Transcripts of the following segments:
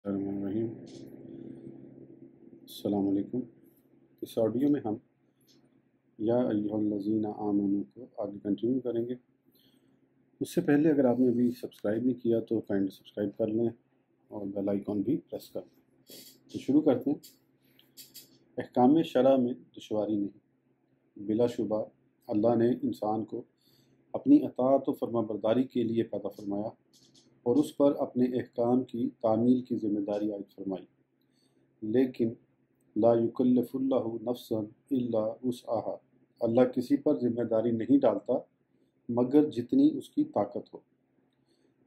الرحمن الرحیم۔ السلام علیکم۔ اس آڈیو میں ہم یا ایھا الذین آمنوا کو آگے کنٹینیو کریں گے۔ اس سے پہلے اگر آپ نے ابھی سبسکرائب نہیں کیا تو کائنڈلی سبسکرائب کر لیں اور بیل آئیکن بھی پریس کر لیں۔ تو شروع کرتے ہیں۔ احکام شرع میں دشواری نہیں۔ بلا شبہ اللہ نے انسان کو اپنی اطاعت و فرما برداری کے لیے پیدا فرمایا اور اس پر اپنے احکام کی تعمیل کی ذمہ داری عائد فرمائی، لیکن لا یکلف اللہ نفسا الا وسعہا، اللہ کسی پر ذمہ داری نہیں ڈالتا مگر جتنی اس کی طاقت ہو،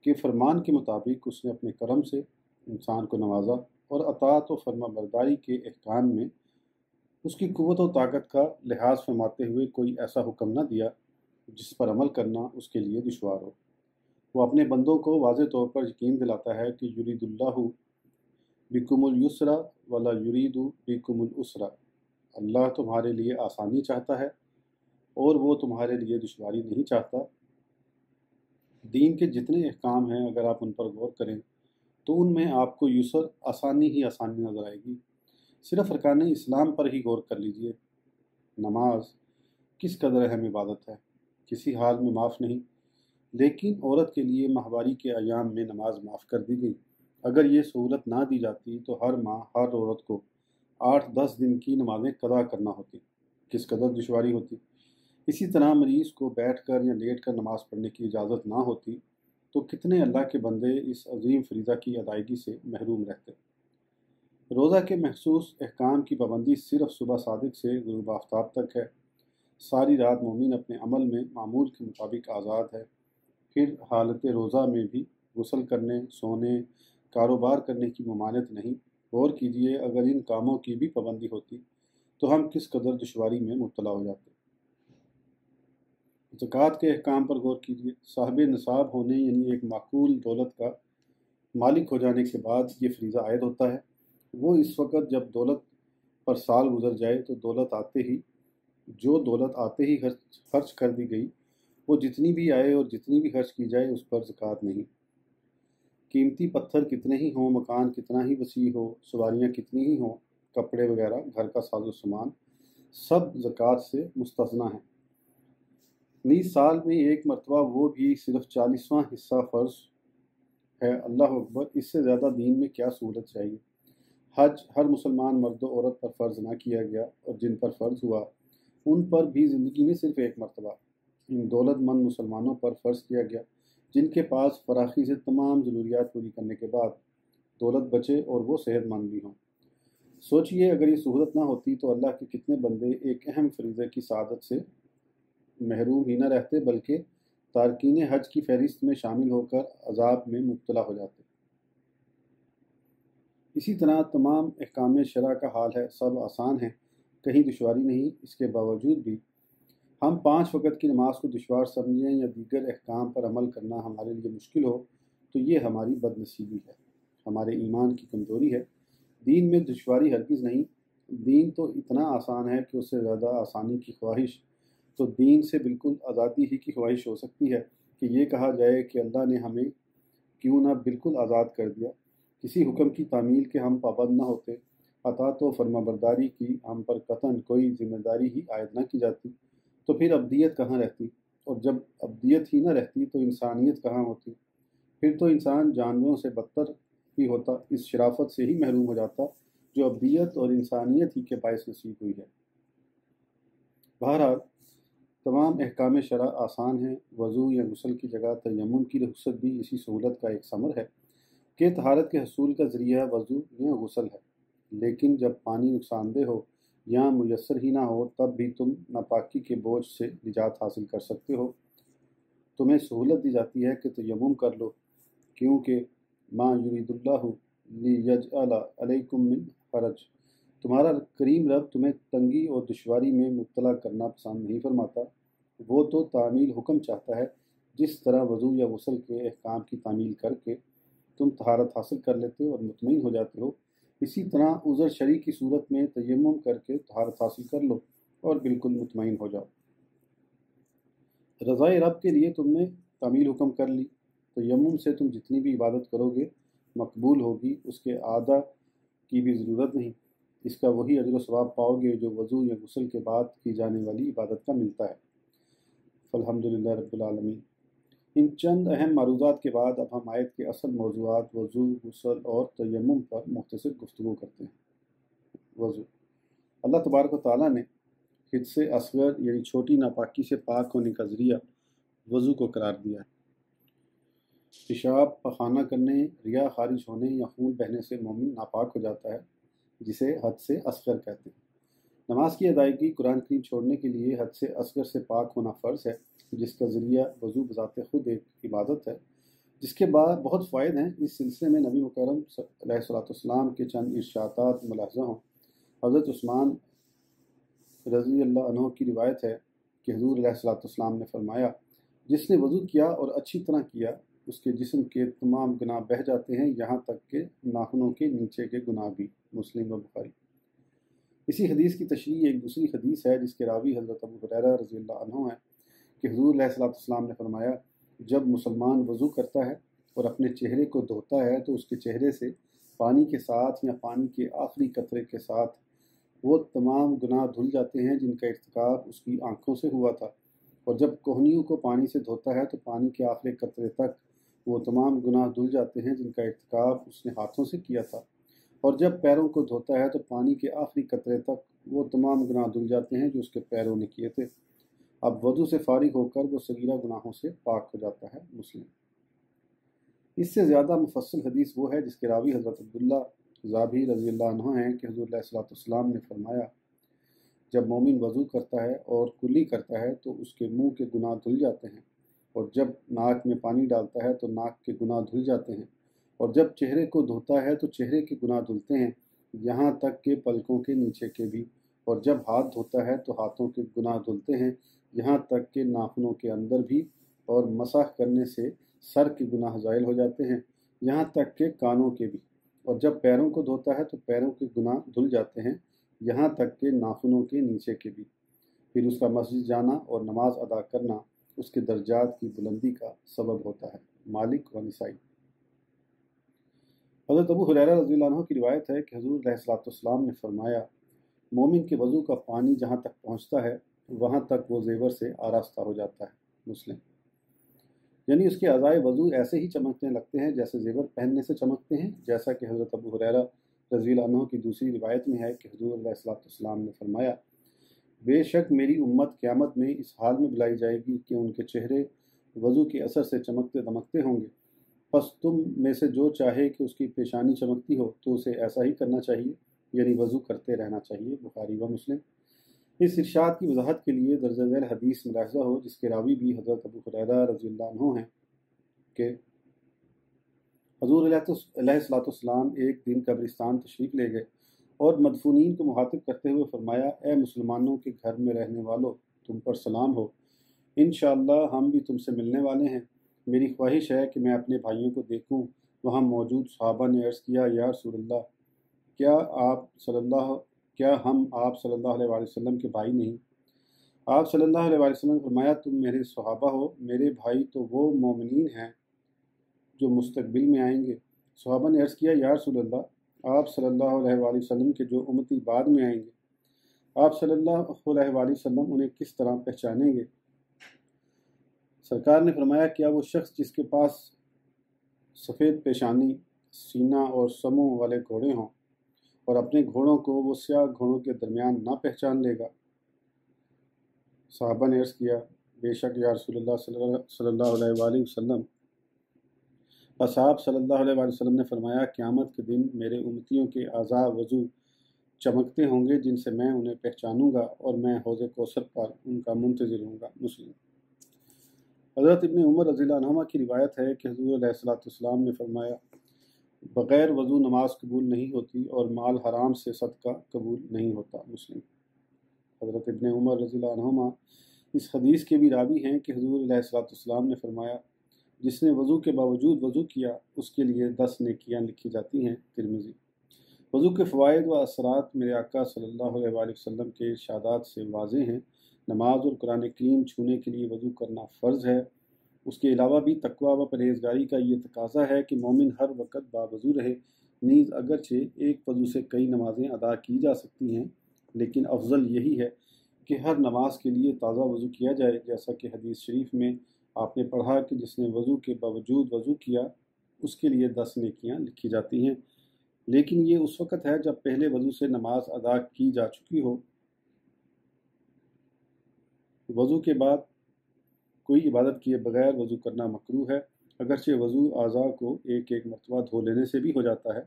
کہ فرمان کے مطابق اس نے اپنے کرم سے انسان کو نوازا اور اطاعت و فرما برداری کے احکام میں اس کی قوت و طاقت کا لحاظ فرماتے ہوئے کوئی ایسا حکم نہ دیا جس پر عمل کرنا اس کے لیے دشوار ہو۔ وہ اپنے بندوں کو واضح طور پر یقین دلاتا ہے کہ یرید اللہ بکم الیسر ولا یرید بکم العسر، اللہ تمہارے لیے آسانی چاہتا ہے اور وہ تمہارے لیے دشواری نہیں چاہتا۔ دین کے جتنے احکام ہیں اگر آپ ان پر غور کریں تو ان میں آپ کو یسر، آسانی ہی آسانی نظر آئے گی۔ صرف ارکان اسلام پر ہی غور کر لیجئے۔ نماز کس قدر اہم عبادت ہے، کسی حال میں معاف نہیں، لیکن عورت کے لیے ماہواری کے ایام میں نماز معاف کر دی گئی۔ اگر یہ سہولت نہ دی جاتی تو ہر ماہ ہر عورت کو 8-10 دن کی نمازیں قضا کرنا ہوتی، کس قدر دشواری ہوتی۔ اسی طرح مریض کو بیٹھ کر یا لیٹ کر نماز پڑھنے کی اجازت نہ ہوتی تو کتنے اللہ کے بندے اس عظیم فریضہ کی ادائیگی سے محروم رہتے۔ روزہ کے محسوس احکام کی پابندی صرف صبح صادق سے غروب آفتاب تک ہے۔ ساری رات مومن اپنے عمل میں معمول کے مطابق آزاد ہے۔ پھر حالت روزہ میں بھی غسل کرنے، سونے، کاروبار کرنے کی ممانعت نہیں۔ غور کیجئے اگر ان کاموں کی بھی پابندی ہوتی تو ہم کس قدر دشواری میں مبتلا ہو جاتے۔ زکوٰۃ کے احکام پر غور کیجئے۔ صاحب نصاب ہونے یعنی ایک معقول دولت کا مالک ہو جانے کے بعد یہ فریضہ عائد ہوتا ہے۔ وہ اس وقت جب دولت پر سال گزر جائے تو دولت آتے ہی خرچ کر دی گئی، وہ جتنی بھی آئے اور جتنی بھی خرچ کی جائے اس پر زکوٰۃ نہیں۔ قیمتی پتھر کتنے ہی ہوں، مکان کتنا ہی وسیع ہو، سواریاں کتنی ہی ہوں، کپڑے وغیرہ، گھر کا ساز و سامان، سب زکوٰۃ سے مستثنیٰ ہیں۔ نیز سال میں ایک مرتبہ، وہ بھی صرف 40واں حصہ فرض ہے۔ اللہ اکبر، اس سے زیادہ دین میں کیا سہولت چاہیے۔ حج ہر مسلمان مرد و عورت پر فرض نہ کیا گیا، اور جن پر فرض ہوا ان پر بھی زندگی میں صرف ایک مرتبہ ان دولت مند مسلمانوں پر فرض کیا گیا جن کے پاس فراخی سے تمام ضروریات پوری کرنے کے بعد دولت بچے اور وہ صحت مند بھی ہوں۔ سوچئے اگر یہ سہولت نہ ہوتی تو اللہ کے کتنے بندے ایک اہم فریضے کی سعادت سے محروم ہی نہ رہتے بلکہ تارکین حج کی فہرست میں شامل ہو کر عذاب میں مبتلا ہو جاتے۔ اسی طرح تمام احکام شرع کا حال ہے، سب آسان ہیں، کہیں دشواری نہیں۔ اس کے باوجود بھی ہم 5 وقت کی نماز کو دشوار سمجھیں یا دیگر احکام پر عمل کرنا ہمارے لیے مشکل ہو تو یہ ہماری بد نصیبی ہے، ہمارے ایمان کی کمزوری ہے۔ دین میں دشواری ہرگز نہیں، دین تو اتنا آسان ہے کہ اس سے زیادہ آسانی کی خواہش تو دین سے بالکل آزادی ہی کی خواہش ہو سکتی ہے کہ یہ کہا جائے کہ اللہ نے ہمیں کیوں نہ بالکل آزاد کر دیا، کسی حکم کی تعمیل کے ہم پابند نہ ہوتے، اطاعت و فرما برداری کی ہم پر قطعاً کوئی ذمہ داری ہی عائد نہ کی جاتی، تو پھر ابدیت کہاں رہتی، اور جب ابدیت ہی نہ رہتی تو انسانیت کہاں ہوتی۔ پھر تو انسان جانوروں سے بدتر ہی ہوتا، اس شرافت سے ہی محروم ہو جاتا جو ابدیت اور انسانیت ہی کے باعث نصیب ہوئی ہے۔ بہرحال تمام احکام شرع آسان ہیں۔ وضو یا غسل کی جگہ تیمم کی رخصت بھی اسی سہولت کا ایک ثمر ہے کہ طہارت کے حصول کا ذریعہ وضو یا غسل ہے، لیکن جب پانی نقصان دہ ہو یا میسر ہی نہ ہو تب بھی تم ناپاکی کے بوجھ سے نجات حاصل کر سکتے ہو۔ تمہیں سہولت دی جاتی ہے کہ تیمم کر لو، کیونکہ ما یرید اللہ لیجعل علیکم من حرج، تمہارا کریم رب تمہیں تنگی اور دشواری میں مبتلا کرنا پسند نہیں فرماتا، وہ تو تعمیل حکم چاہتا ہے۔ جس طرح وضو یا غسل کے احکام کی تعمیل کر کے تم طہارت حاصل کر لیتے اور مطمئن ہو جاتے ہو، اسی طرح عذر شرعی کی صورت میں تیمم کر کے طہارت حاصل کر لو اور بالکل مطمئن ہو جاؤ۔ رضائے رب کے لیے تم نے تعمیل حکم کر لی، تیمم سے تم جتنی بھی عبادت کرو گے مقبول ہوگی اس کے اعادہ کی بھی ضرورت نہیں، اس کا وہی اجر و ثواب پاؤ گے جو وضو یا غسل کے بعد کی جانے والی عبادت کا ملتا ہے۔ فالحمدللہ رب العالمین۔ ان چند اہم معروضات کے بعد اب ہم آیت کے اصل موضوعات وضو، غسل اور تیمم پر مختصر گفتگو کرتے ہیں۔ وضو، اللہ تبارک و تعالیٰ نے حدث اصغر یعنی چھوٹی ناپاکی سے پاک ہونے کا ذریعہ وضو کو قرار دیا ہے۔ پیشاب، پخانہ کرنے، ریا خارج ہونے یا خون بہنے سے مومن ناپاک ہو جاتا ہے، جسے حدث اصغر کہتے ہیں۔ نماز کی ادائیگی قرآن کریم چھوڑنے کے لیے حدث اصغر سے پاک ہونا فرض ہے، جس کا ذریعہ وضو بذات خود ایک عبادت ہے، جس کے بعد بہت فوائد ہیں۔ اس سلسلے میں نبی مکرم علیہ السلام کے چند ارشادات ملاحظہ ہوں۔ حضرت عثمان رضی اللہ عنہ کی روایت ہے کہ حضور علیہ السلام نے فرمایا، جس نے وضو کیا اور اچھی طرح کیا، اس کے جسم کے تمام گناہ بہہ جاتے ہیں، یہاں تک کہ ناخنوں کے نیچے کے گناہ بھی۔ مسلم و بخاری۔ اسی حدیث کی تشریح ایک دوسری حدیث ہے جس کے راوی حضرت ابو ہریرہ رضی اللہ عنہ ہیں کہ حضور علیہ السلام نے فرمایا، جب مسلمان وضو کرتا ہے اور اپنے چہرے کو دھوتا ہے تو اس کے چہرے سے پانی کے ساتھ یا پانی کے آخری قطرے کے ساتھ وہ تمام گناہ دھل جاتے ہیں جن کا ارتکاب اس کی آنکھوں سے ہوا تھا، اور جب کوہنیوں کو پانی سے دھوتا ہے تو پانی کے آخری قطرے تک وہ تمام گناہ دھل جاتے ہیں جن کا ارتکاب اس نے ہاتھوں سے کیا تھا، اور جب پیروں کو دھوتا ہے تو پانی کے آخری قطرے تک وہ تمام گناہ دھل جاتے ہیں جو اس کے پیروں نے کیے تھے۔ اب وضو سے فارغ ہو کر وہ صغیرہ گناہوں سے پاک ہو جاتا ہے۔ مسلم۔ اس سے زیادہ مفصل حدیث وہ ہے جس کے راوی حضرت عبداللہ ذابی رضی اللہ عنہ ہیں کہ حضور علیہ السلام نے فرمایا، جب مومن وضو کرتا ہے اور کلی کرتا ہے تو اس کے منہ کے گناہ دھل جاتے ہیں، اور جب ناک میں پانی ڈالتا ہے تو ناک کے گناہ دھل جاتے ہیں، اور جب چہرے کو دھوتا ہے تو چہرے کے گناہ دھلتے ہیں، یہاں تک کہ پلکوں کے نیچے کے بھی، اور جب ہاتھ دھوتا ہے تو ہاتھوں کے گناہ دھلتے ہیں، یہاں تک کہ ناخنوں کے اندر بھی، اور مسح کرنے سے سر کے گناہ زائل ہو جاتے ہیں، یہاں تک کہ کانوں کے بھی، اور جب پیروں کو دھوتا ہے تو پیروں کے گناہ دھل جاتے ہیں، یہاں تک کہ ناخنوں کے نیچے کے بھی۔ پھر اس کا مسجد جانا اور نماز ادا کرنا اس کے درجات کی بلندی کا سبب ہوتا ہے۔ مالک و نسائی۔ حضرت ابو ہریرہ رضی اللہ عنہ کی روایت ہے کہ حضور علیہ السلام نے فرمایا، مومن کے وضو کا پانی جہاں تک پہنچتا ہے وہاں تک وہ زیور سے آراستہ ہو جاتا ہے۔ مسلم۔ یعنی اس کے اعضائے وضو ایسے ہی چمکنے لگتے ہیں جیسے زیور پہننے سے چمکتے ہیں، جیسا کہ حضرت ابو ہریرہ رضی اللہ عنہ کی دوسری روایت میں ہے کہ حضور علیہ السلام نے فرمایا، بے شک میری امت قیامت میں اس حال میں بلائی جائے گی کہ ان کے چہرے وضو کے اثر سے چمکتے دمکتے ہوں گے، پس تم میں سے جو چاہے کہ اس کی پیشانی چمکتی ہو تو اسے ایسا ہی کرنا چاہیے، یعنی وضو کرتے رہنا چاہیے۔ بخاری و مسلم۔ اس ارشاد کی وضاحت کے لیے درج ذیل حدیث ملاحظہ ہو جس کے راوی بھی حضرت ابو ہریرہ رضی اللہ عنہ ہیں کہ حضور علیہ السلام ایک دن قبرستان تشریف لے گئے اور مدفونین کو مخاطب کرتے ہوئے فرمایا، اے مسلمانوں کے گھر میں رہنے والو، تم پر سلام ہو، انشاءاللہ ہم بھی تم سے ملنے والے ہیں، میری خواہش ہے کہ میں اپنے بھائیوں کو دیکھوں۔ وہاں موجود صحابہ نے عرض کیا، یا رسول اللہ، کیا ہم آپ صلی اللہ علیہ وسلم کے بھائی نہیں؟ آپ صلی اللہ علیہ وسلم نے فرمایا، تم میرے صحابہ ہو، میرے بھائی تو وہ مومنین ہیں جو مستقبل میں آئیں گے۔ صحابہ نے عرض کیا، یا رسول اللہ، آپ صلی اللہ علیہ وسلم کے جو امتی بعد میں آئیں گے، آپ صلی اللہ علیہ وسلم انہیں کس طرح پہچانیں گے؟ سرکار نے فرمایا، کیا وہ شخص جس کے پاس سفید پیشانی، سینہ اور سموں والے گھوڑے ہوں اور اپنے گھوڑوں کو وہ سیاہ گھوڑوں کے درمیان نہ پہچان لے گا؟ صحابہ نے عرض کیا، بے شک یا رسول اللہ صلی اللہ علیہ وآلہ وسلم۔ بس آپ صلی اللہ علیہ وآلہ وسلم نے فرمایا، قیامت کے دن میرے امتیوں کے اعضاء وضو چمکتے ہوں گے جن سے میں انہیں پہچانوں گا، اور میں حوض کوثر پر ان کا منتظر ہوں گا۔ مسلم۔ حضرت ابن عمر رضی اللہ عنہما کی روایت ہے کہ حضور علیہ السلام نے فرمایا، بغیر وضو نماز قبول نہیں ہوتی اور مال حرام سے صدقہ قبول نہیں ہوتا۔ مسلم۔ حضرت ابن عمر رضی اللہ عنہما اس حدیث کے بھی راوی ہیں کہ حضور علیہ السلام نے فرمایا، جس نے وضو کے باوجود وضو کیا اس کے لیے 10 نیکیاں لکھی جاتی ہیں۔ ترمذی۔ وضو کے فوائد و اثرات میرے آقا صلی اللہ علیہ وآلہ وسلم کے ارشادات سے واضح ہیں۔ نماز اور قرآن کریم چھونے کے لیے وضو کرنا فرض ہے۔ اس کے علاوہ بھی تقوی و پرہیزگاری کا یہ تقاضا ہے کہ مومن ہر وقت باوضو رہے۔ نیز اگرچہ ایک وضو سے کئی نمازیں ادا کی جا سکتی ہیں، لیکن افضل یہی ہے کہ ہر نماز کے لیے تازہ وضو کیا جائے، جیسا کہ حدیث شریف میں آپ نے پڑھا کہ جس نے وضو کے باوجود وضو کیا اس کے لیے 10 نیکیاں لکھی جاتی ہیں، لیکن یہ اس وقت ہے جب پہلے وضو سے نماز ادا کی جا چکی ہو۔ وضو کے بعد کوئی عبادت کیے بغیر وضو کرنا مکروہ ہے، اگرچہ وضو اعضاء کو ایک ایک مرتبہ دھو لینے سے بھی ہو جاتا ہے،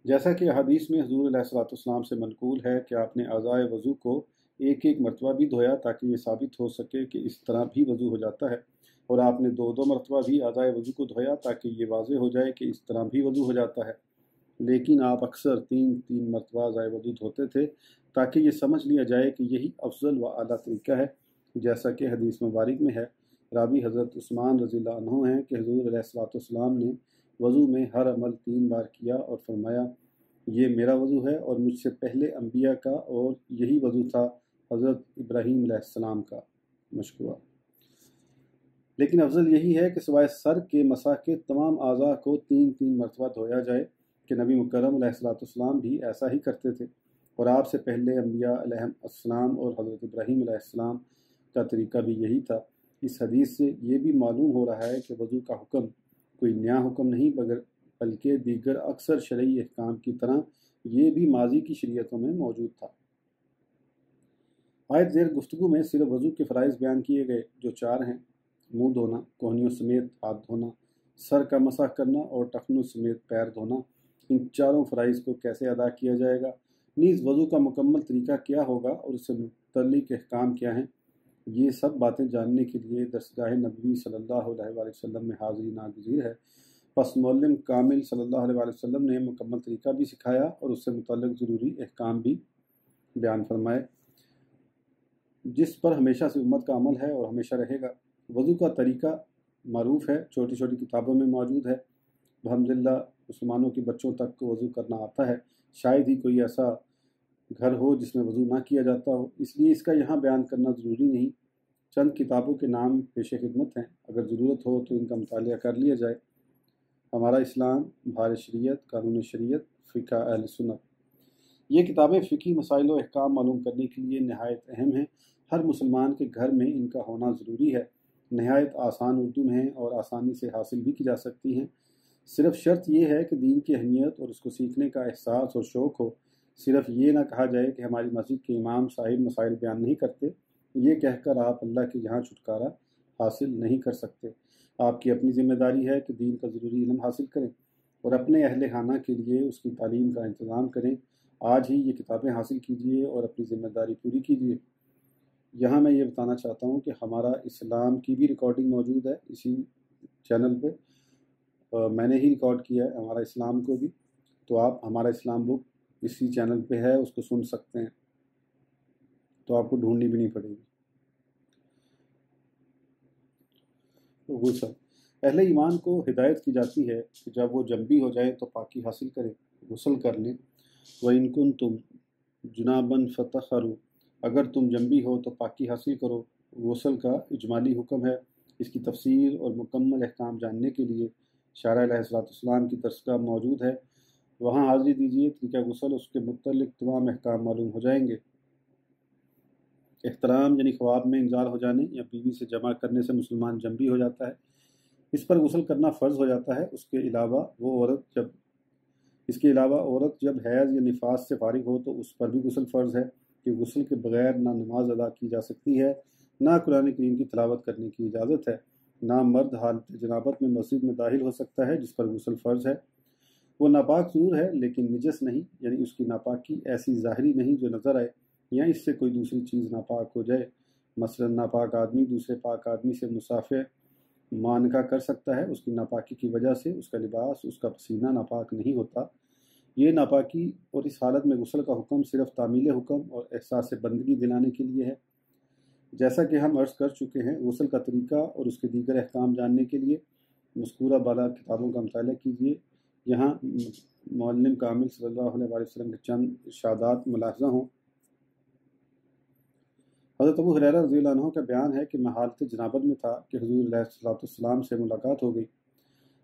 جیسا کہ حدیث میں حضور علیہ الصلوۃ والسلام سے منقول ہے کہ آپ نے اعضاء وضو کو ایک ایک مرتبہ بھی دھویا تاکہ یہ ثابت ہو سکے کہ اس طرح بھی وضو ہو جاتا ہے، اور آپ نے دو دو مرتبہ بھی اعضاء وضو کو دھویا تاکہ یہ واضح ہو جائے کہ اس طرح بھی وضو ہو جاتا ہے، لیکن آپ اکثر تین تین مرتبہ اعضاء وضو دھوتے تھے تاکہ یہ سمجھ لیا جائے کہ یہی افضل و اعلیٰ طریقہ ہے، جیسا کہ حدیث مبارک میں ہے۔ راوی حضرت عثمان رضی اللہ عنہ ہیں کہ حضور علیہ الصلوۃ والسلام نے وضو میں ہر عمل 3 بار کیا اور فرمایا یہ میرا وضو ہے اور مجھ سے پہلے انبیاء کا، اور یہی وضو تھا حضرت ابراہیم علیہ السلام کا مشکورہ۔ لیکن افضل یہی ہے کہ سوائے سر کے مسح کے تمام اعضاء کو 3 مرتبہ دھویا جائے، کہ نبی مکرم علیہ الصلوۃ والسلام بھی ایسا ہی کرتے تھے، اور آپ سے پہلے انبیاء علیہ السلام اور حضرت ابراہیم علیہ السلام کا طریقہ بھی یہی تھا۔ اس حدیث سے یہ بھی معلوم ہو رہا ہے کہ وضو کا حکم کوئی نیا حکم نہیں، بلکہ دیگر اکثر شرعی احکام کی طرح یہ بھی ماضی کی شریعتوں میں موجود تھا۔ آیت زیر گفتگو میں صرف وضو کے فرائض بیان کیے گئے، جو 4 ہیں: منہ دھونا، کوہنیوں سمیت ہاتھ دھونا، سر کا مسح کرنا اور ٹخنوں سمیت پیر دھونا۔ ان چاروں فرائض کو کیسے ادا کیا جائے گا، نیز وضو کا مکمل طریقہ کیا ہوگا اور اس سے متعلق احکام کیا ہیں، یہ سب باتیں جاننے کے لیے درسگاہ نبوی صلی اللہ علیہ وآلہ وسلم میں حاضری ناگزیر ہے۔ پس معلم کامل صلی اللہ علیہ وآلہ وسلم نے مکمل طریقہ بھی سکھایا اور اس سے متعلق ضروری احکام بھی بیان فرمائے، جس پر ہمیشہ سے امت کا عمل ہے اور ہمیشہ رہے گا۔ وضو کا طریقہ معروف ہے، چھوٹی چھوٹی کتابوں میں موجود ہے۔ الحمدللہ مسلمانوں کے بچوں تک کو وضو کرنا آتا ہے، شاید ہی کوئی ایسا گھر ہو جس میں وضو نہ کیا جاتا ہو، اس لیے اس کا یہاں بیان کرنا ضروری نہیں۔ چند کتابوں کے نام پیش خدمت ہیں، اگر ضرورت ہو تو ان کا مطالعہ کر لیا جائے۔ ہمارا اسلام، بہار شریعت، قانون شریعت، فقہ اہل سنت۔ یہ کتابیں فقہی مسائل و احکام معلوم کرنے کے لیے نہایت اہم ہیں، ہر مسلمان کے گھر میں ان کا ہونا ضروری ہے۔ نہایت آسان اردو میں ہیں اور آسانی سے حاصل بھی کی جا سکتی ہیں، صرف شرط یہ ہے کہ دین کی اہمیت اور اس کو سیکھنے کا احساس اور شوق ہو۔ صرف یہ نہ کہا جائے کہ ہماری مسجد کے امام صاحب مسائل بیان نہیں کرتے، یہ کہہ کر آپ اللہ کے یہاں چھٹکارا حاصل نہیں کر سکتے۔ آپ کی اپنی ذمہ داری ہے کہ دین کا ضروری علم حاصل کریں اور اپنے اہل خانہ کے لیے اس کی تعلیم کا انتظام کریں۔ آج ہی یہ کتابیں حاصل کیجیے اور اپنی ذمہ داری پوری کیجیے۔ یہاں میں یہ بتانا چاہتا ہوں کہ ہمارا اسلام کی بھی ریکارڈنگ موجود ہے اسی چینل پہ، میں نے ہی ریکارڈ کیا ہے ہمارا اسلام کو بھی، تو آپ ہمارا اسلام بک اسی چینل پہ ہے، اس کو سن سکتے ہیں، تو آپ کو ڈھونڈنی بھی نہیں پڑے گی۔ غسل، اہل ایمان کو ہدایت کی جاتی ہے کہ جب وہ جنبی ہو جائے تو پاکی حاصل کریں، غسل کر لیں۔ وَإِن كُنتُمْ جُنُوبًا فَطَهَّرُوا، اگر تم جنبی ہو تو پاکی حاصل کرو۔ غسل کا اجمالی حکم ہے، اس کی تفصیل اور مکمل احکام جاننے کے لیے شارع علیہ السلام کی درسگاہ موجود ہے، وہاں حاضری دیجیے، طریقہ غسل اس کے متعلق تمام احکام معلوم ہو جائیں گے۔ احترام یعنی خواب میں انزال ہو جانے یا بیوی سے جمع کرنے سے مسلمان جنبی ہو جاتا ہے، اس پر غسل کرنا فرض ہو جاتا ہے۔ اس کے علاوہ عورت جب حیض یا نفاس سے فارغ ہو تو اس پر بھی غسل فرض ہے، کہ غسل کے بغیر نہ نماز ادا کی جا سکتی ہے، نہ قرآن کریم کی تلاوت کرنے کی اجازت ہے، نہ مرد حالت جنابت میں مسجد میں داخل ہو سکتا ہے جس پر غسل فرض ہے۔ وہ ناپاک ضرور ہے لیکن نجس نہیں، یعنی اس کی ناپاکی ایسی ظاہری نہیں جو نظر آئے یا اس سے کوئی دوسری چیز ناپاک ہو جائے۔ مثلا ناپاک آدمی دوسرے پاک آدمی سے مصافحہ مانکہ کر سکتا ہے، اس کی ناپاکی کی وجہ سے اس کا لباس، اس کا پسینہ ناپاک نہیں ہوتا۔ یہ ناپاکی اور اس حالت میں غسل کا حکم صرف تعمیل حکم اور احساس بندگی دلانے کے لیے ہے۔ جیسا کہ ہم عرض کر چکے ہیں، غسل کا طریقہ اور اس کے دیگر احکام جاننے کے لیے مذکورہ بالا کتابوں کا مطالعہ کیجیے۔ یہاں معلم کامل صلی اللہ علیہ وسلم کے چند ارشادات ملاحظہ ہوں۔ حضرت ابو ہریرہ رضی اللہ عنہ کا بیان ہے کہ میں حالت جنابت میں تھا کہ حضور علیہ السلام سے ملاقات ہو گئی۔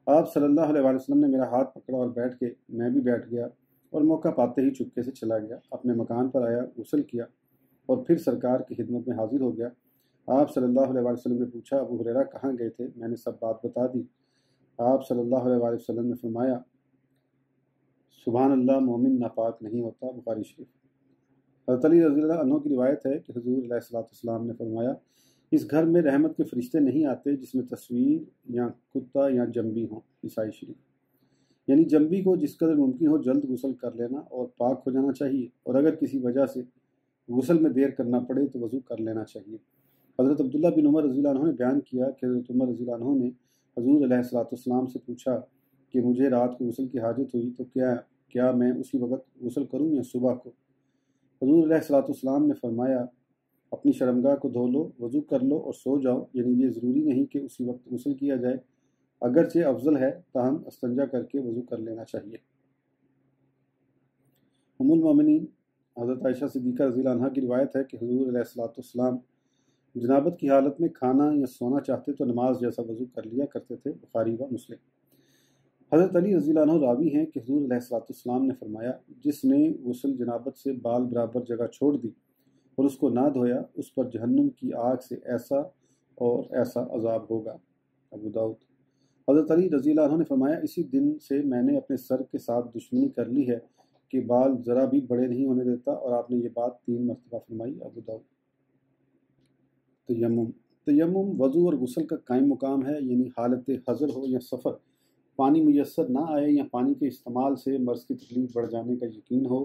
آپ صلی اللہ علیہ وسلم نے میرا ہاتھ پکڑا اور بیٹھ کے میں بھی بیٹھ گیا اور موقع پاتے ہی چپکے سے چلا گیا، اپنے مکان پر آیا، غسل کیا اور پھر سرکار کی خدمت میں حاضر ہو گیا۔ آپ صلی اللہ علیہ وسلم نے پوچھا، ابو ہریرہ کہاں گئے تھے؟ میں نے سب بات بتا دی۔ آپ صلی اللہ علیہ وسلم نے فرمایا، سبحان اللہ، مومن ناپاک نہیں ہوتا، بخاری شریف۔ حضرت علی رضی اللہ عنہ کی روایت ہے کہ حضور علیہ السلام نے فرمایا، اس گھر میں رحمت کے فرشتے نہیں آتے جس میں تصویر یا کتا یا جنبی ہوں، عیسائی شریف۔ یعنی جنبی کو جس قدر ممکن ہو جلد غسل کر لینا اور پاک ہو جانا چاہیے، اور اگر کسی وجہ سے غسل میں دیر کرنا پڑے تو وضو کر لینا چاہیے۔ حضرت عبداللہ بن عمر رضی اللہ عنہ نے بیان کیا کہ حضرت عمر رضی اللہ عنہ نے حضور علیہ السلام سے پوچھا کہ مجھے رات کو غسل کی حاجت ہوئی تو کیا میں اسی وقت غسل کروں یا صبح کو؟ حضور علیہ السلام نے فرمایا، اپنی شرمگاہ کو دھو لو، وضو کر لو اور سو جاؤ، یعنی یہ ضروری نہیں کہ اسی وقت غسل کیا جائے، اگرچہ افضل ہے تاہم استنجا کر کے وضو کر لینا چاہیے۔ ام المومنین حضرت عائشہ صدیقہ رضی اللہ عنہ کی روایت ہے کہ حضور علیہ السلام جنابت کی حالت میں کھانا یا سونا چاہتے تو نماز جیسا وضو کر لیا کرتے تھے، بخاری و مسلم۔ حضرت علی رضی اللہ عنہ راوی ہیں کہ حضور علیہ السلام نے فرمایا، جس نے غسل جنابت سے بال برابر جگہ چھوڑ دی اور اس کو نہ دھویا، اس پر جہنم کی آگ سے ایسا اور ایسا عذاب ہوگا، ابو داؤد۔ حضرت علی رضی اللہ عنہ نے فرمایا، اسی دن سے میں نے اپنے سر کے ساتھ دشمنی کر لی ہے کہ بال ذرا بھی بڑے نہیں ہونے دیتا، اور آپ نے یہ بات 3 مرتبہ فرمائی، ابو داؤد۔ تیمم وضو اور غسل کا قائم مقام ہے، یعنی حالت حضر ہو یا سفر، پانی میسر نہ آئے یا پانی کے استعمال سے مرض کی تکلیف بڑھ جانے کا یقین ہو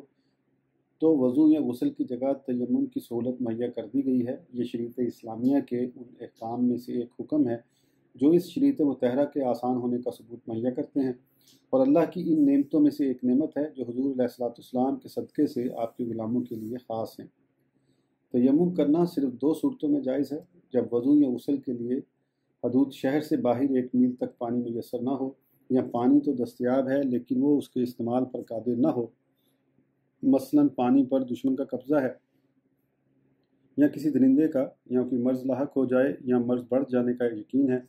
تو وضو یا غسل کی جگہ تیمم کی سہولت مہیا کر دی گئی ہے۔ یہ شریعت اسلامیہ کے ان احکام میں سے ایک حکم ہے جو اس شریعت مطہرہ کے آسان ہونے کا ثبوت مہیا کرتے ہیں، اور اللہ کی ان نعمتوں میں سے ایک نعمت ہے جو حضور علیہ السلام کے صدقے سے آپ کے غلاموں کے لیے خاص ہیں۔ تیمم کرنا صرف 2 صورتوں میں جائز ہے، جب وضو یا غسل کے لیے حدود شہر سے باہر 1 میل تک پانی میسر نہ ہو، یا پانی تو دستیاب ہے لیکن وہ اس کے استعمال پر قادر نہ ہو، مثلاً پانی پر دشمن کا قبضہ ہے یا کسی درندے کا، یا کوئی مرض لاحق ہو جائے یا مرض بڑھ جانے کا یقین ہے،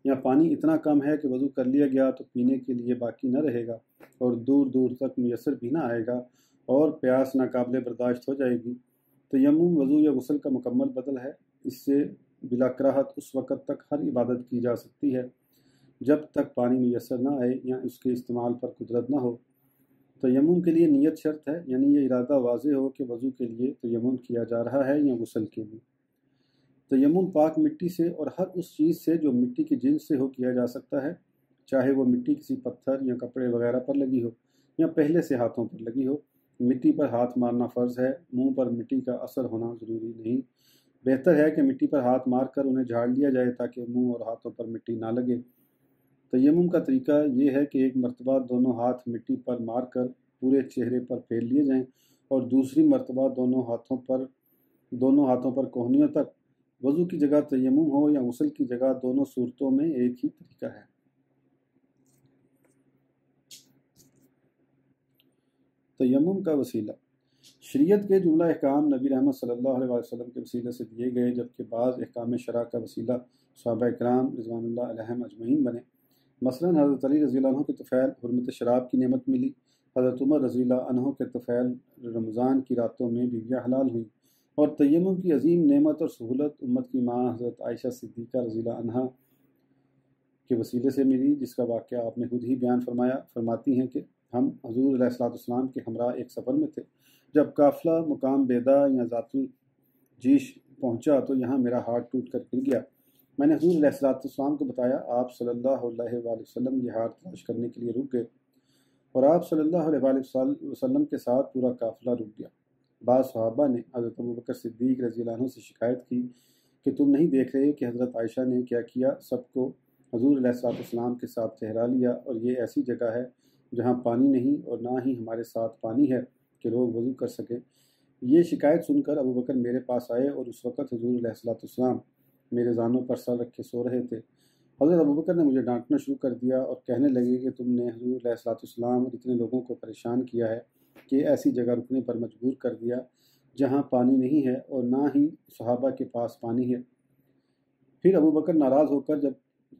یا پانی اتنا کم ہے کہ وضو کر لیا گیا تو پینے کے لیے باقی نہ رہے گا اور دور دور تک میسر بھی نہ آئے گا اور پیاس ناقابل برداشت ہو جائے گی۔ تیمم وضو یا غسل کا مکمل بدل ہے، اس سے بلا کراہت اس وقت تک ہر عبادت کی جا سکتی ہے جب تک پانی میسر نہ آئے یا اس کے استعمال پر قدرت نہ ہو۔ تیمم کے لیے نیت شرط ہے، یعنی یہ ارادہ واضح ہو کہ وضو کے لیے تیمم کیا جا رہا ہے یا غسل کے لیے۔ تیمم پاک مٹی سے اور ہر اس چیز سے جو مٹی کی جنس سے ہو کیا جا سکتا ہے، چاہے وہ مٹی کسی پتھر یا کپڑے وغیرہ پر لگی ہو یا پہلے سے ہاتھوں پر لگی ہو۔ مٹی پر ہاتھ مارنا فرض ہے، منہ پر مٹی کا اثر ہونا ضروری نہیں۔ بہتر ہے کہ مٹی پر ہاتھ مار کر انہیں جھاڑ لیا جائے تاکہ منہ اور ہاتھوں پر مٹی نہ لگے۔ تیمم کا طریقہ یہ ہے کہ ایک مرتبہ دونوں ہاتھ مٹی پر مار کر پورے چہرے پر پھیر لیے جائیں اور دوسری مرتبہ دونوں ہاتھوں پر کوہنیوں تک۔ وضو کی جگہ تیمم ہو یا غسل کی جگہ، دونوں صورتوں میں ایک ہی طریقہ ہے۔ تیمم کا وسیلہ۔ شریعت کے جملہ احکام نبی رحمت صلی اللہ علیہ وسلم کے وسیلے سے دیے گئے، جبکہ بعض احکام شرع کا وسیلہ صحابہ کرام رضوان اللہ علیہم اجمعین بنے۔ مثلاً حضرت علی رضی اللہ عنہ کے طفیل حرمت شراب کی نعمت ملی، حضرت عمر رضی اللہ عنہ کے طفیل رمضان کی راتوں میں بیویاں حلال ہوئیں، اور تیمم کی عظیم نعمت اور سہولت امت کی ماں حضرت عائشہ صدیقہ رضی اللہ عنہا کے وسیلے سے ملی، جس کا واقعہ آپ نے خود ہی بیان فرمایا۔ فرماتی ہیں کہ ہم حضور علیہ السلام کے ہمراہ ایک سفر میں تھے، جب قافلہ مقام بیدا یا ذات الجیش پہنچا تو یہاں میرا ہاتھ ٹوٹ کر گر گیا۔ میں نے حضور علیہ السلام کو بتایا، آپ صلی اللہ علیہ وآلہ وسلم یہ ہاتھ تلاش کرنے کے لیے رک گئے، اور آپ صلی اللہ علیہ وآلہ وسلم کے ساتھ پورا قافلہ رک گیا۔ بعض صحابہ نے حضرت ابوبکر صدیق رضی اللہ عنہ سے شکایت کی کہ تم نہیں دیکھ رہے کہ حضرت عائشہ نے کیا کیا، سب کو حضور علیہ السلام کے ساتھ ٹھہرا لیا، اور یہ ایسی جگہ ہے جہاں پانی نہیں اور نہ ہی ہمارے ساتھ پانی ہے کہ لوگ وضو کر سکیں۔ یہ شکایت سن کر ابوبکر میرے پاس آئے، اور اس وقت حضور علیہ السلام میرے زانوں پر سر رکھے سو رہے تھے۔ حضرت ابوبکر نے مجھے ڈانٹنا شروع کر دیا اور کہنے لگے کہ تم نے حضور علیہ السلام اور اتنے لوگوں کو پریشان کیا ہے کہ ایسی جگہ رکنے پر مجبور کر دیا جہاں پانی نہیں ہے اور نہ ہی صحابہ کے پاس پانی ہے۔ پھر ابو بکر ناراض ہو کر جب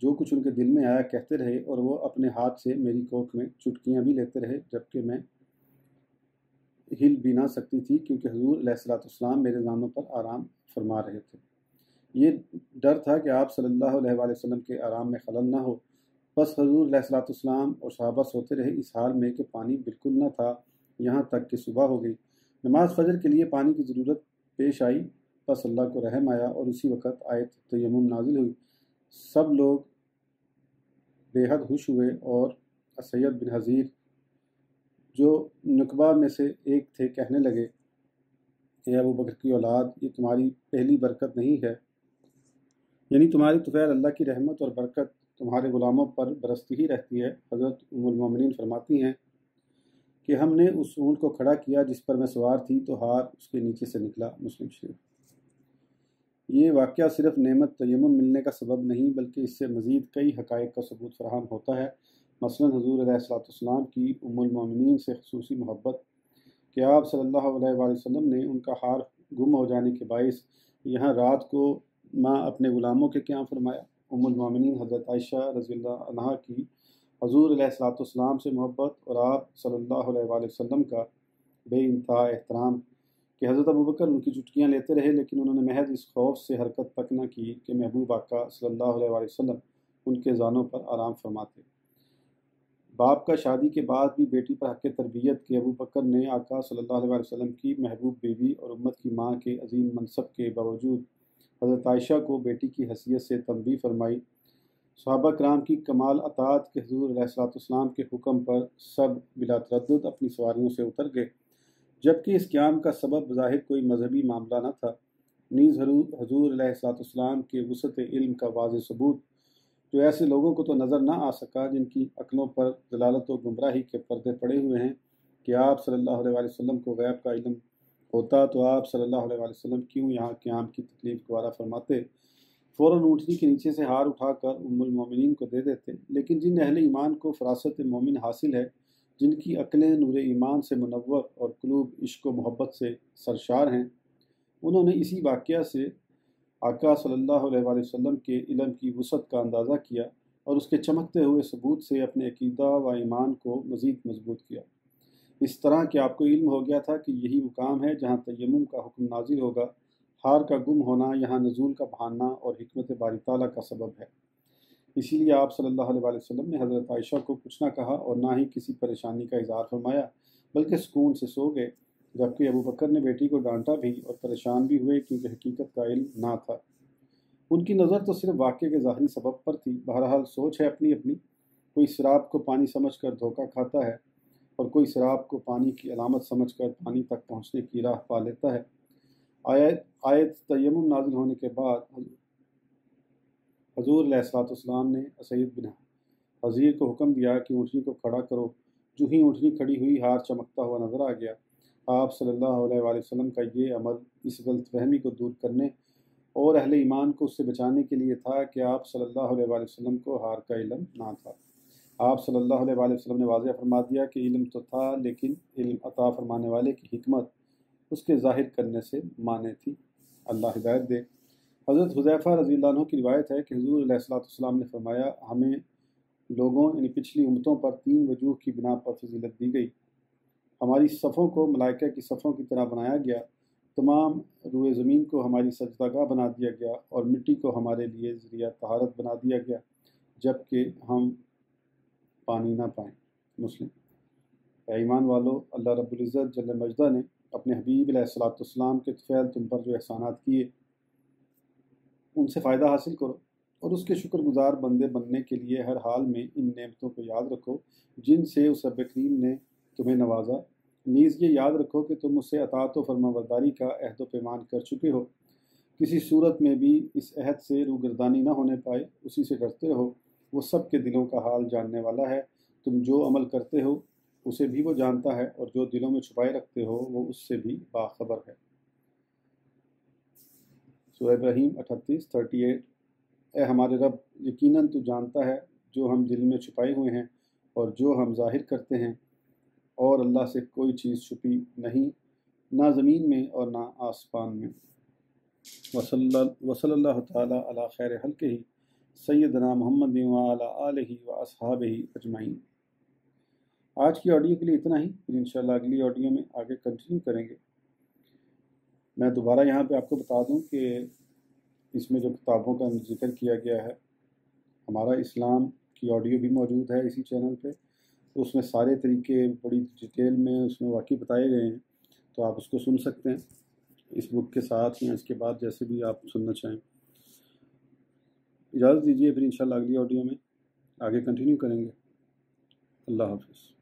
جو کچھ ان کے دل میں آیا کہتے رہے، اور وہ اپنے ہاتھ سے میری کوکھ میں چٹکیاں بھی لیتے رہے، جبکہ میں ہل بھی نہ سکتی تھی، کیونکہ حضور علیہ السلام میرے زانوں پر آرام فرما رہے تھے۔ یہ ڈر تھا کہ آپ صلی اللہ علیہ وآلہ وسلم کے آرام میں خلل نہ ہو۔ بس حضور علیہ السلام اور صحابہ سوتے رہے، اس حال میں کہ پانی بالکل نہ تھا، یہاں تک کہ صبح ہو گئی۔ نماز فجر کے لیے پانی کی ضرورت پیش آئی، بس اللہ کو رحم آیا اور اسی وقت آیت تیمم نازل ہوئی۔ سب لوگ بے حد خوش ہوئے، اور سید بن حضیر جو نقبہ میں سے ایک تھے کہنے لگے، اے ابو بکر کی اولاد، یہ تمہاری پہلی برکت نہیں ہے، یعنی تمہاری تو خیر اللہ کی رحمت اور برکت تمہارے غلاموں پر برستی ہی رہتی ہے۔ حضرت ام المومنین فرماتی ہیں کہ ہم نے اس اونٹ کو کھڑا کیا جس پر میں سوار تھی، تو ہار اس کے نیچے سے نکلا۔ مسلم شریف۔ یہ واقعہ صرف نعمت تیمم ملنے کا سبب نہیں، بلکہ اس سے مزید کئی حقائق کا ثبوت فراہم ہوتا ہے۔ مثلاً حضور علیہ السلام کی ام المومنین سے خصوصی محبت کہ آپ صلی اللہ علیہ وآلہ وسلم نے ان کا ہار گم ہو جانے کے باعث یہاں رات کو ماں اپنے غلاموں کے قیام فرمایا۔ ام المومنین حضرت عائشہ رضی اللہ عنہا کی حضور علیہ السلام سے محبت اور آپ صلی اللہ علیہ وآلہ وسلم کا بے انتہا احترام کہ حضرت ابوبکر ان کی چٹکیاں لیتے رہے، لیکن انہوں نے محض اس خوف سے حرکت تک نہ کی کہ محبوب آقا صلی اللہ علیہ وآلہ وسلم ان کے زانوں پر آرام فرماتے۔ باپ کا شادی کے بعد بھی بیٹی پر حق تربیت کے ابوبکر نے آقا صلی اللہ علیہ وآلہ وسلم کی محبوب بیوی اور امت کی ماں کے عظیم منصب کے باوجود حضرت عائشہ کو بیٹی کی حیثیت سے تنبیہ فرمائی۔ صحابہ کرام کی کمال اطاعت کہ حضور علیہ السلام کے حکم پر سب بلا تردد اپنی سواریوں سے اتر گئے، جبکہ اس قیام کا سبب بظاہر کوئی مذہبی معاملہ نہ تھا۔ نیز حضور علیہ السلام کے وسعت علم کا واضح ثبوت جو ایسے لوگوں کو تو نظر نہ آ سکا جن کی عقلوں پر ضلالت و گمراہی کے پردے پڑے ہوئے ہیں، کہ آپ صلی اللہ علیہ وآلہ وسلم کو غیب کا علم ہوتا تو آپ صلی اللہ علیہ وآلہ وسلم کیوں یہاں قیام کی تکلیف گوارا فرماتے، فوراً اونٹنی کے نیچے سے ہار اٹھا کر ام المومنین کو دے دیتے۔ لیکن جن اہل ایمان کو فراست مومن حاصل ہے، جن کی عقلیں نور ایمان سے منور اور قلوب عشق و محبت سے سرشار ہیں، انہوں نے اسی واقعہ سے آقا صلی اللہ علیہ وآلہ وسلم کے علم کی وسعت کا اندازہ کیا اور اس کے چمکتے ہوئے ثبوت سے اپنے عقیدہ و ایمان کو مزید مضبوط کیا، اس طرح کہ آپ کو علم ہو گیا تھا کہ یہی مقام ہے جہاں تیمم کا حکم نازل ہوگا۔ ہار کا گم ہونا یہاں نزول کا بہانہ اور حکمت باری تعالیٰ کا سبب ہے۔ اسی لیے آپ صلی اللہ علیہ وآلہ وسلم نے حضرت عائشہ کو کچھ نہ کہا اور نہ ہی کسی پریشانی کا اظہار فرمایا، بلکہ سکون سے سو گئے، جبکہ ابو بکر نے بیٹی کو ڈانٹا بھی اور پریشان بھی ہوئے، کیونکہ حقیقت کا علم نہ تھا۔ ان کی نظر تو صرف واقعے کے ظاہری سبب پر تھی۔ بہرحال سوچ ہے اپنی اپنی، کوئی سراب کو پانی سمجھ کر دھوکہ کھاتا ہے اور کوئی سراب کو پانی کی علامت سمجھ کر پانی تک پہنچنے کی راہ پا لیتا ہے۔ آیت تیمم نازل ہونے کے بعد حضور علیہ السلام نے سید بن حضیر کو حکم دیا کہ اونٹنی کو کھڑا کرو۔ جو ہی اونٹنی کھڑی ہوئی، ہار چمکتا ہوا نظر آ گیا۔ آپ صلی اللہ علیہ وآلہ وسلم کا یہ عمل اس غلط فہمی کو دور کرنے اور اہل ایمان کو اس سے بچانے کے لیے تھا کہ آپ صلی اللہ علیہ وآلہ وسلم کو ہار کا علم نہ تھا۔ آپ صلی اللہ علیہ وآلہ وسلم نے واضح فرما دیا کہ علم تو تھا، لیکن علم عطا فرمانے والے کی حکمت اس کے ظاہر کرنے سے مانے تھی۔ اللہ ہدایت دے۔ حضرت حذیفہ رضی اللہ عنہ کی روایت ہے کہ حضور علیہ السلام نے فرمایا، ہمیں لوگوں یعنی پچھلی امتوں پر 3 وجوہ کی بنا پر فضیلت دی گئی۔ ہماری صفوں کو ملائکہ کی صفوں کی طرح بنایا گیا، تمام روئے زمین کو ہماری سجدہ گاہ بنا دیا گیا، اور مٹی کو ہمارے لیے ذریعہ طہارت بنا دیا گیا جبکہ ہم پانی نہ پائیں۔ مسلم۔ اے ایمان والو، اللہ رب العزت جل مجدہ نے اپنے حبیب علیہ السلام کے طفیل تم پر جو احسانات کیے ان سے فائدہ حاصل کرو، اور اس کے شکر گزار بندے بننے کے لیے ہر حال میں ان نعمتوں کو یاد رکھو جن سے اس رب کریم نے تمہیں نوازا۔ نیز یہ یاد رکھو کہ تم اس سے اطاعت و فرما برداری کا عہد و پیمان کر چکے ہو، کسی صورت میں بھی اس عہد سے روگردانی نہ ہونے پائے۔ اسی سے ڈرتے رہو، وہ سب کے دلوں کا حال جاننے والا ہے۔ تم جو عمل کرتے ہو اسے بھی وہ جانتا ہے، اور جو دلوں میں چھپائے رکھتے ہو وہ اس سے بھی باخبر ہے۔ سورہ ابراہیم 38 اے ہمارے رب، یقیناً تو جانتا ہے جو ہم دل میں چھپائے ہوئے ہیں اور جو ہم ظاہر کرتے ہیں، اور اللہ سے کوئی چیز چھپی نہیں۔ نہ زمین میں اور نہ آسمان میں۔ وصلی اللہ تعالیٰ علی خیر خلقہ سیدنا محمد وعلی آلہ و اصحابہ اجمعین۔ آج کی آڈیو کے لیے اتنا ہی، پھر انشاءاللہ اگلی آڈیو میں آگے کنٹینیو کریں گے۔ میں دوبارہ یہاں پہ آپ کو بتا دوں کہ اس میں جو کتابوں کا ذکر کیا گیا ہے، ہمارا اسلام کی آڈیو بھی موجود ہے اسی چینل پہ، اس میں سارے طریقے بڑی ڈیٹیل میں اس میں واقعی بتائے گئے ہیں، تو آپ اس کو سن سکتے ہیں اس بک کے ساتھ یا اس کے بعد، جیسے بھی آپ سننا چاہیں۔ اجازت دیجیے، پھر انشاءاللہ اگلی آڈیو میں آگے کنٹینیو کریں گے۔ اللہ حافظ۔